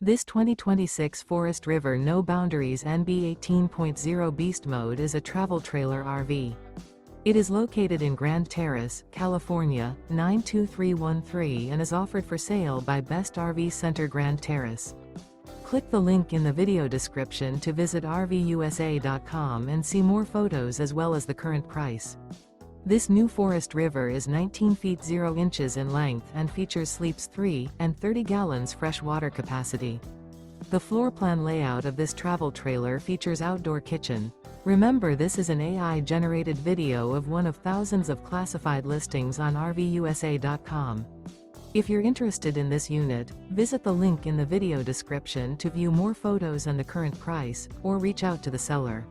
This 2026 Forest River No Boundaries NB 18.0 Beast Mode is a travel trailer RV. It is located in Grand Terrace, California, 92313 and is offered for sale by Best RV Center Grand Terrace. Click the link in the video description to visit RVUSA.com and see more photos as well as the current price. This new Forest River is 19 feet 0 inches in length and features sleeps 3 and 30 gallons fresh water capacity. The floor plan layout of this travel trailer features outdoor kitchen. Remember, this is an AI-generated video of one of thousands of classified listings on RVUSA.com. If you're interested in this unit, visit the link in the video description to view more photos and the current price, or reach out to the seller.